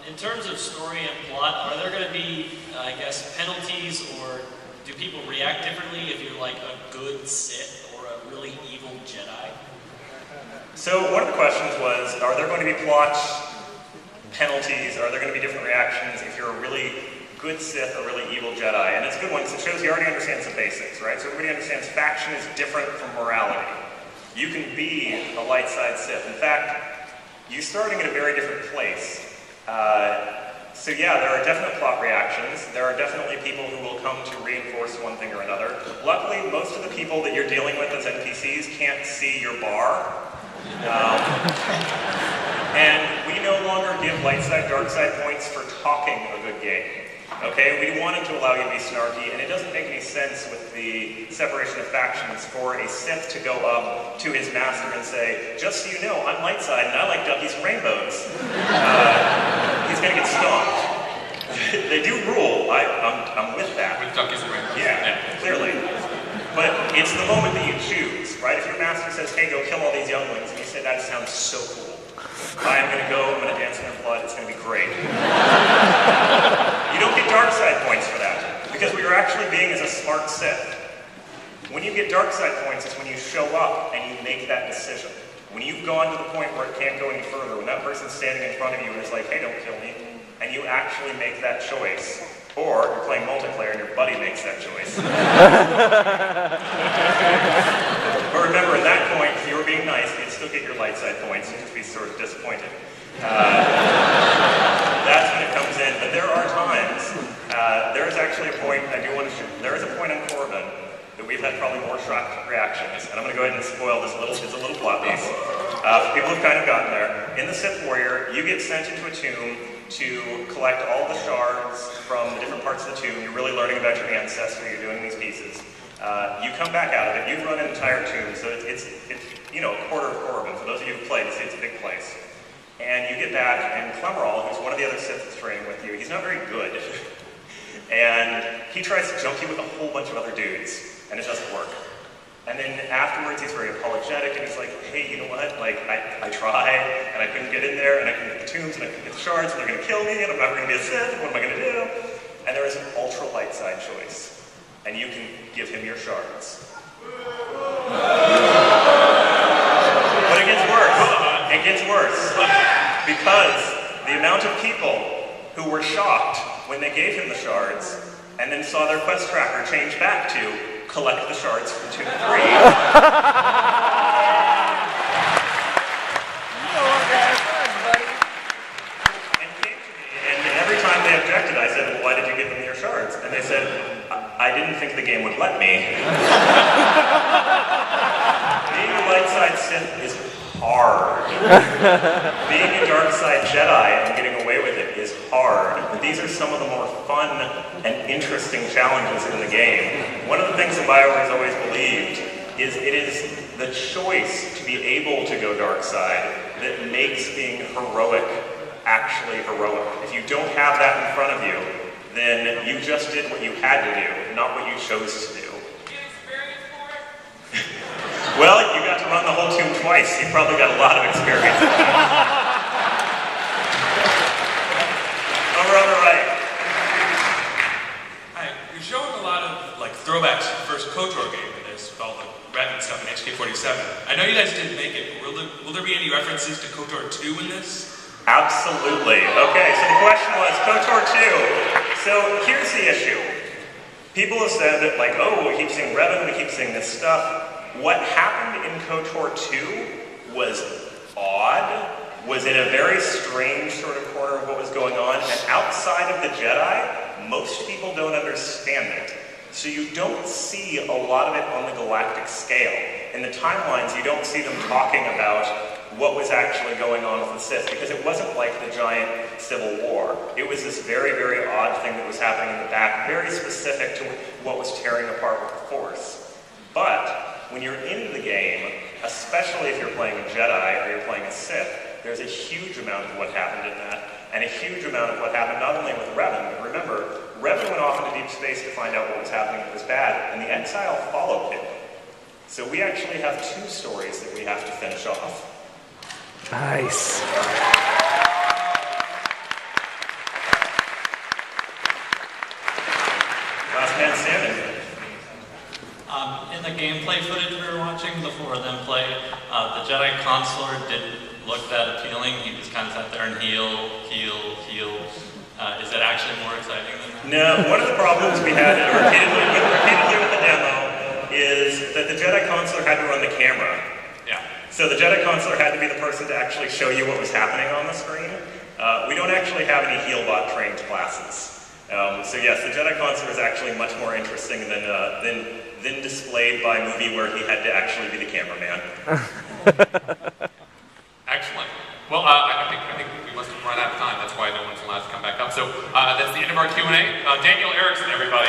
In terms of story and plot, are there going to be, I guess, penalties, or do people react differently if you're like a good Sith or a really evil Jedi? So one of the questions was, are there going to be plot penalties? Are there going to be different reactions if you're a really good Sith or really evil Jedi? And it's a good one because it shows you already understand some basics, right? So everybody understands faction is different from morality. You can be a light side Sith. In fact, you're starting at a very different place. So yeah, there are definite plot reactions. There are definitely people who will come to reinforce one thing or another. Luckily, most of the people that you're dealing with as NPCs can't see your bar. And we no longer give light side, dark side points for talking a good game. Okay, we wanted to allow you to be snarky, and it doesn't make any sense with the separation of factions for a Sith to go up to his master and say, just so you know, I'm light side and I like duckies and rainbows. He's gonna get stomped. They do rule, I'm with that. With duckies and rainbows. Yeah, clearly. But it's the moment that you choose, right? If your master says, hey, go kill all these younglings, and you say, that sounds so cool. I am going to go, I'm going to dance in their blood, it's going to be great. You don't get dark side points for that, because what you're actually being is a smart Sith. When you get dark side points, it's when you show up and you make that decision. When you've gone to the point where it can't go any further, when that person's standing in front of you and is like, hey, don't kill me, and you actually make that choice. Or you're playing multiplayer and your buddy makes that choice. But remember, at that point, if you were being nice, you'd still get your light side points. You'd just be sort of disappointed. That's when it comes in. But there are times, there is actually a point, I do want to show, there is a point on Corbin that we've had probably more shock reactions. And I'm going to go ahead and spoil this little, it's a little plot piece. For people who've kind of gotten there, in the Sith Warrior, you get sent into a tomb to collect all the shards from the different parts of the tomb. You're really learning about your ancestry, you're doing these pieces. You come back out of it, you've run an entire tomb, so it's you know, a quarter of Corbin. For those of you who've played, it's a big place. And you get back, and Clemerol, who's one of the other Sith that's training with you, he's not very good. And he tries to jump you with a whole bunch of other dudes, and it doesn't work. And then afterwards, he's very apologetic, and he's like, hey, you know what, like, I tried, and I couldn't get in there, and I couldn't get the tombs, and I couldn't get the shards, and they're gonna kill me, and I'm never gonna be a Sith, and what am I gonna do? And there is an ultra light side choice, and you can give him your shards. But it gets worse. It gets worse. Because the amount of people who were shocked when they gave him the shards, and then saw their quest tracker change back to collect the shards from 2 to 3. And came to me, and every time they objected, I said, well, why did you give them your shards? And they said, I didn't think the game would let me. Being a light side Sith is hard. Being a dark side Jedi and getting away with it is hard. But these are some of the more fun and interesting challenges in the game. One of the things that BioWare has always believed is it is the choice to be able to go dark side that makes being heroic actually heroic. If you don't have that in front of you, then you just did what you had to do, not what you chose to do. Well, you got to run the whole tomb twice. You probably got a lot of experience. Over on the right. Hi, you're showing a lot of like throwbacks to the first KOTOR game with this, with all the Revan stuff in HK-47. I know you guys didn't make it, but will there be any references to KOTOR 2 in this? Absolutely. Okay, so the question was KOTOR 2. So here's the issue. People have said that, like, oh, we keep seeing Revan, we keep seeing this stuff. What happened in KOTOR 2 was odd, was in a very strange sort of corner of what was going on, and outside of the Jedi, most people don't understand it. So you don't see a lot of it on the galactic scale. In the timelines, you don't see them talking about what was actually going on with the Sith, because it wasn't like the giant civil war. It was this very, very odd thing that was happening in the back, very specific to what was tearing apart with the Force. But when you're in the game, especially if you're playing a Jedi or you're playing a Sith, there's a huge amount of what happened in that, and a huge amount of what happened not only with Revan, but remember, Revan went off into deep space to find out what was happening that was bad, and the Exile followed him. So we actually have 2 stories that we have to finish off. Nice. gameplay footage we were watching the four of them play, the Jedi Consular didn't look that appealing. He just kind of sat there and heal. Is it actually more exciting than that? No, one of the problems we had repeatedly with the demo is that the Jedi Consular had to run the camera. Yeah. So the Jedi Consular had to be the person to actually show you what was happening on the screen. We don't actually have any Healbot trained classes. So yes, the Jedi Consular is actually much more interesting than displayed by movie where he had to actually be the cameraman. Excellent. Well, I think we must have run out of time. That's why no one's allowed to come back up. So that's the end of our Q&A. Daniel Erickson, everybody.